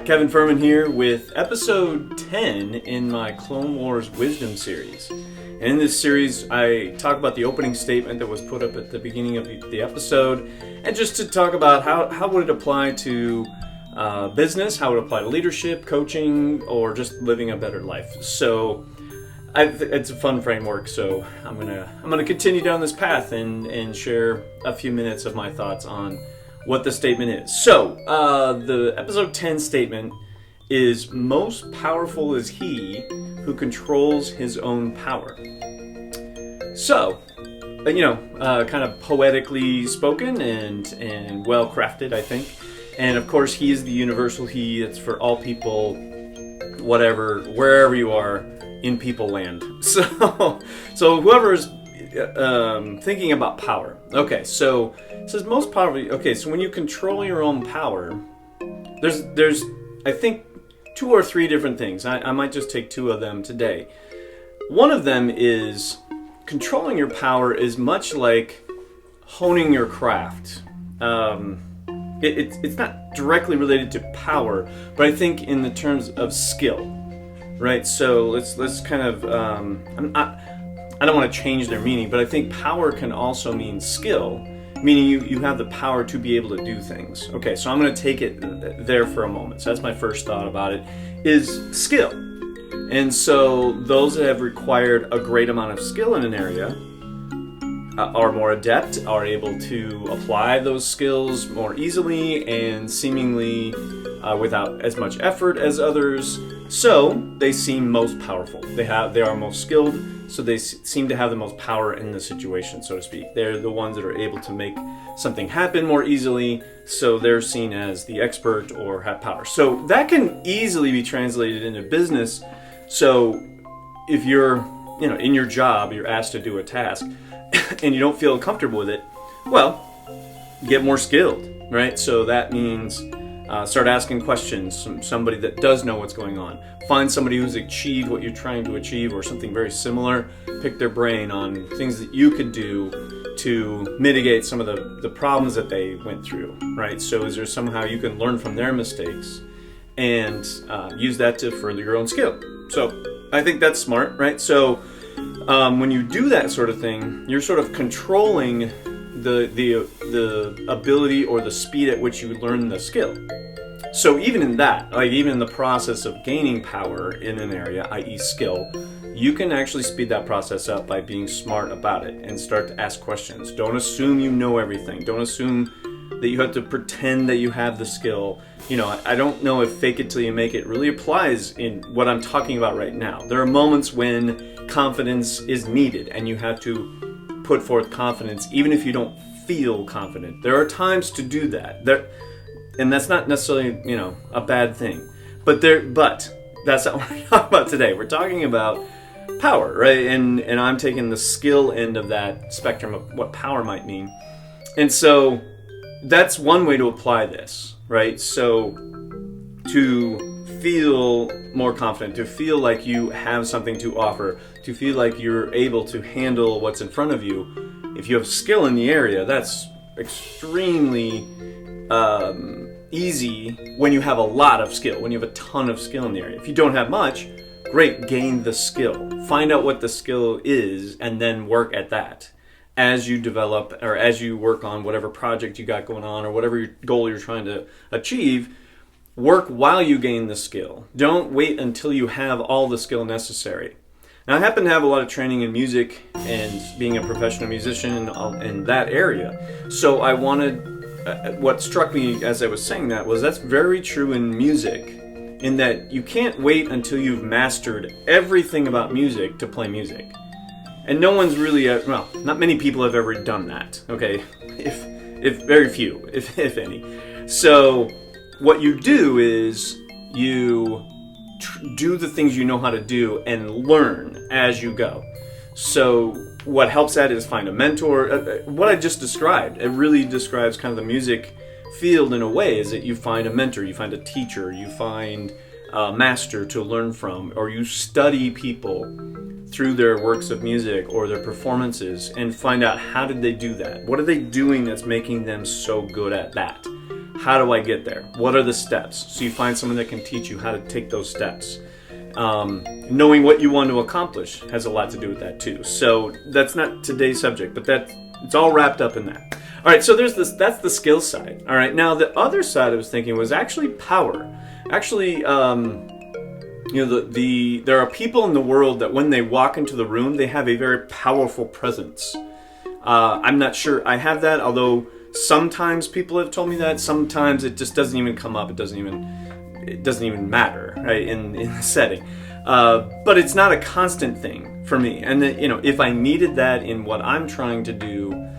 Kevin Furman here with episode 10 in my Clone Wars Wisdom series. And in this series, I talk about the opening statement that was put up at the beginning of the episode, and just to talk about how would it apply to business, how would it apply to leadership, coaching, or just living a better life. So it's a fun framework, so I'm gonna continue down this path and share a few minutes of my thoughts on what the statement is. So, the episode 10 statement is, most powerful is he who controls his own power. So, kind of poetically spoken and well crafted, I think. And of course, he is the universal he. It's for all people, wherever you are in people land. So whoever's thinking about power. Okay, so it says most powerful. Okay, so when you control your own power, there's I think 2 or 3 different things. I might just take 2 of them today. One of them is controlling your power is much like honing your craft. It's not directly related to power, but I think in the terms of skill, right? So let's kind of I don't want to change their meaning, but I think power can also mean skill, meaning you have the power to be able to do things. Okay, so I'm going to take it there for a moment. So that's my first thought about it, is skill. And so those that have required a great amount of skill in an area are more adept, are able to apply those skills more easily and seemingly without as much effort as others. So they seem most powerful. They are most skilled, so they seem to have the most power in the situation, so to speak. They're the ones that are able to make something happen more easily, so they're seen as the expert or have power. So that can easily be translated into business. So if you're, in your job, you're asked to do a task and you don't feel comfortable with it, well, get more skilled, right? So that means start asking questions from somebody that does know what's going on. Find somebody who's achieved what you're trying to achieve or something very similar. Pick their brain on things that you could do to mitigate some of the problems that they went through, right? So is there somehow you can learn from their mistakes and use that to further your own skill? So I think that's smart, right? So when you do that sort of thing, you're sort of controlling the ability or the speed at which you learn the skill. So even in that, like even in the process of gaining power in an area, i.e. skill, you can actually speed that process up by being smart about it and start to ask questions. Don't assume you know everything. Don't assume that you have to pretend that you have the skill. I don't know if fake it till you make it really applies in what I'm talking about right now. There are moments when confidence is needed and you have to put forth confidence even if you don't feel confident. There are times to do that. And that's not necessarily, a bad thing. But that's not what we're talking about today. We're talking about power, right? And I'm taking the skill end of that spectrum of what power might mean. And so that's one way to apply this, right? So to feel more confident, to feel like you have something to offer, to feel like you're able to handle what's in front of you, if you have skill in the area, that's extremely easy when you have a lot of skill, when you have a ton of skill in the area. If you don't have much, great, gain the skill. Find out what the skill is and then work at that as you develop or as you work on whatever project you got going on or whatever goal you're trying to achieve. Work while you gain the skill. Don't wait until you have all the skill necessary. Now, I happen to have a lot of training in music and being a professional musician in that area. So I wanted, what struck me as I was saying that was that's very true in music, in that you can't wait until you've mastered everything about music to play music. And no one's really, not many people have ever done that, okay? If very few, if any. So what you do is you do the things you know how to do and learn as you go. So what helps that is find a mentor. What I just described, it really describes kind of the music field in a way, is that you find a mentor, you find a teacher, you find a master to learn from, or you study people through their works of music or their performances and find out how did they do that? What are they doing that's making them so good at that? how do I get there? What are the steps? So you find someone that can teach you how to take those steps. Knowing what you want to accomplish has a lot to do with that too. So that's not today's subject, but it's all wrapped up in that. All right, so that's the skill side. All right, now the other side I was thinking was actually power. Actually, there are people in the world that when they walk into the room, they have a very powerful presence. I'm not sure I have that, although sometimes people have told me that. Sometimes it just doesn't even come up. It doesn't even matter, right, in the setting. But it's not a constant thing for me. And if I needed that in what I'm trying to do,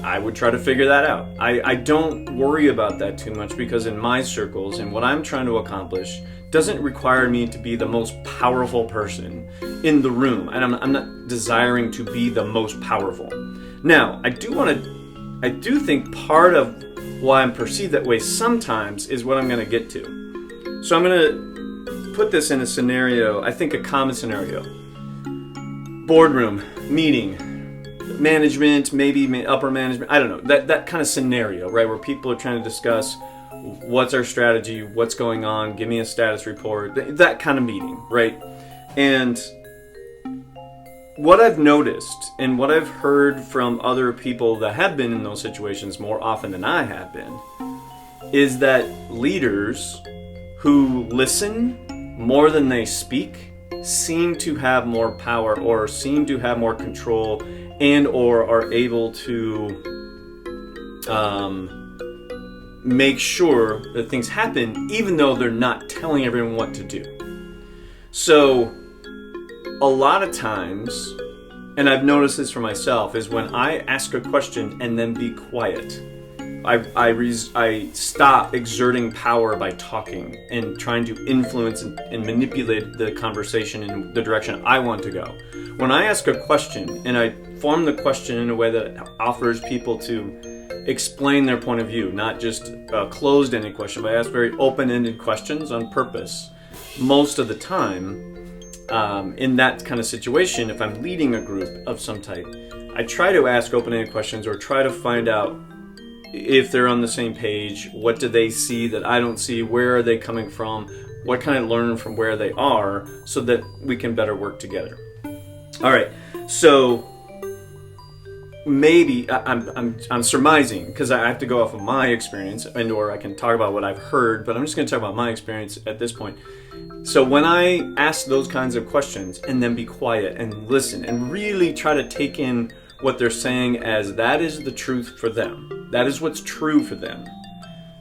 I would try to figure that out. I don't worry about that too much, because in my circles and what I'm trying to accomplish doesn't require me to be the most powerful person in the room. And I'm not desiring to be the most powerful. Now, I do think part of why I'm perceived that way sometimes is what I'm going to get to. So I'm going to put this in a scenario, I think a common scenario. Boardroom, meeting, management, maybe upper management, I don't know, that kind of scenario, right, where people are trying to discuss what's our strategy, what's going on, give me a status report, that kind of meeting, right? And what I've noticed and what I've heard from other people that have been in those situations more often than I have been is that leaders who listen more than they speak seem to have more power or seem to have more control and or are able to make sure that things happen even though they're not telling everyone what to do. So a lot of times, and I've noticed this for myself, is when I ask a question and then be quiet, I stop exerting power by talking and trying to influence and manipulate the conversation in the direction I want to go. When I ask a question and I form the question in a way that offers people to explain their point of view, not just a closed-ended question, but I ask very open-ended questions on purpose. Most of the time, in that kind of situation, if I'm leading a group of some type, I try to ask open-ended questions or try to find out if they're on the same page, what do they see that I don't see, where are they coming from, what can I learn from where they are so that we can better work together. All right, so maybe I'm surmising because I have to go off of my experience, and or I can talk about what I've heard, but I'm just going to talk about my experience at this point. So when I ask those kinds of questions and then be quiet and listen and really try to take in what they're saying as that is the truth for them, that is what's true for them,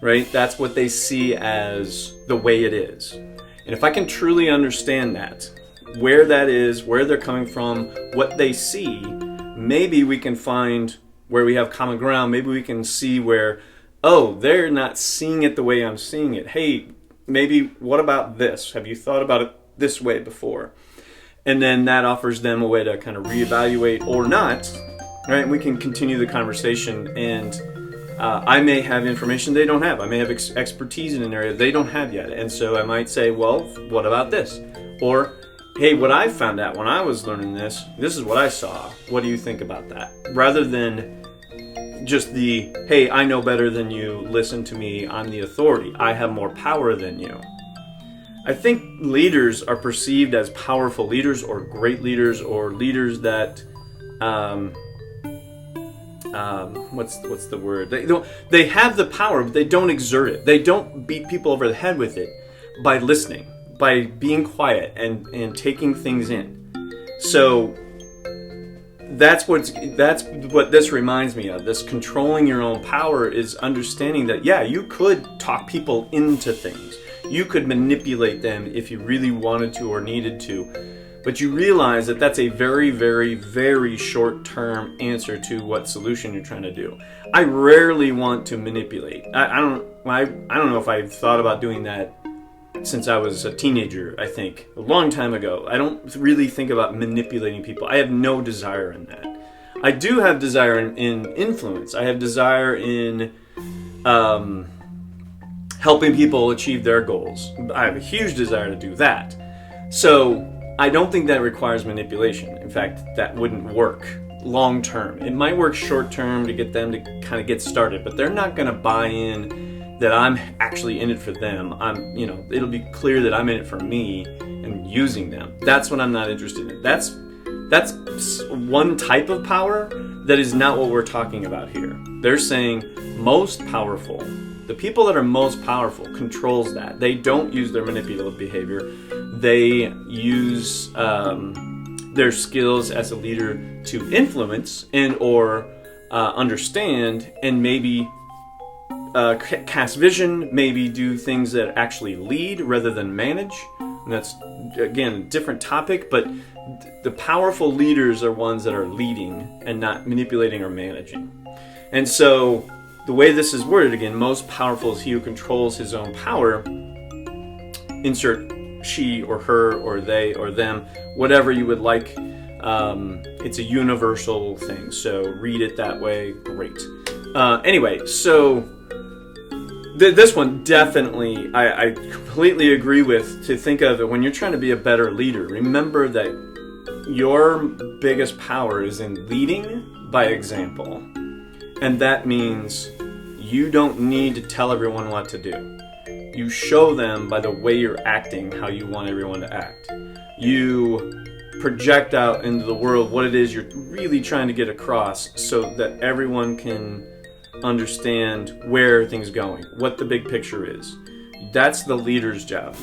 right? That's what they see as the way it is. And if I can truly understand that, where that is, where they're coming from, what they see, maybe we can find where we have common ground. Maybe we can see where, oh, they're not seeing it the way I'm seeing it. Hey, maybe what about this? Have you thought about it this way before? And then that offers them a way to kind of reevaluate or not, right? And we can continue the conversation, and I may have information they don't have. I may have expertise in an area they don't have yet. And so I might say, well, what about this? Or, hey, what I found out when I was learning this is what I saw. What do you think about that? Rather than just the, hey, I know better than you, listen to me, I'm the authority, I have more power than you. I think leaders are perceived as powerful leaders or great leaders or leaders that, what's the word? They have the power, but they don't exert it. They don't beat people over the head with it by listening, by being quiet and taking things in. So that's what this reminds me of. This controlling your own power is understanding that, yeah, you could talk people into things. You could manipulate them if you really wanted to or needed to. But you realize that that's a very, very, very short-term answer to what solution you're trying to do. I rarely want to manipulate. I don't know if I've thought about doing that since I was a teenager, I think, a long time ago. I don't really think about manipulating people. I have no desire in that. I do have desire in influence. I have desire in helping people achieve their goals. I have a huge desire to do that. So I don't think that requires manipulation. In fact, that wouldn't work long term. It might work short term to get them to kind of get started, but they're not going to buy in that I'm actually in it for them. It'll be clear that I'm in it for me and using them. That's what I'm not interested in. That's one type of power that is not what we're talking about here. They're saying most powerful. The people that are most powerful controls that. They don't use their manipulative behavior. They use their skills as a leader to influence and or understand and maybe cast vision, maybe do things that actually lead rather than manage. And that's, again, a different topic, but the powerful leaders are ones that are leading and not manipulating or managing. And so the way this is worded, again, most powerful is he who controls his own power. Insert she or her or they or them, whatever you would like. It's a universal thing, so read it that way. Great. Anyway, so this one definitely I completely agree with, to think of it when you're trying to be a better leader. Remember that your biggest power is in leading by example. And that means you don't need to tell everyone what to do. You show them by the way you're acting how you want everyone to act. You project out into the world what it is you're really trying to get across so that everyone can understand where things are going, what the big picture is. That's the leader's job.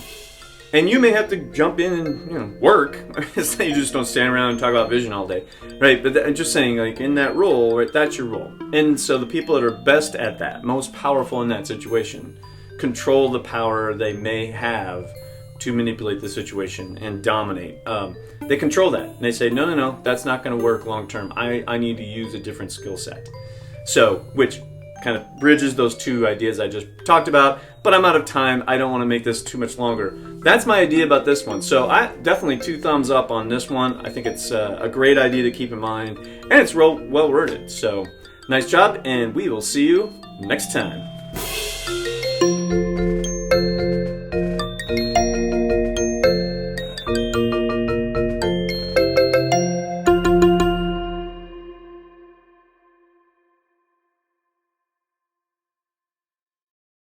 And you may have to jump in and work. You just don't stand around and talk about vision all day, right? But I'm just saying, like, in that role, right, that's your role. And so the people that are best at that, most powerful in that situation, control the power they may have to manipulate the situation and dominate. They control that. And they say, no, that's not going to work long term. I need to use a different skill set. So, which kind of bridges those two ideas I just talked about, but I'm out of time. I don't want to make this too much longer. That's my idea about this one. So I definitely 2 thumbs up on this one. I think it's a great idea to keep in mind, and it's well worded. So nice job, and we will see you next time.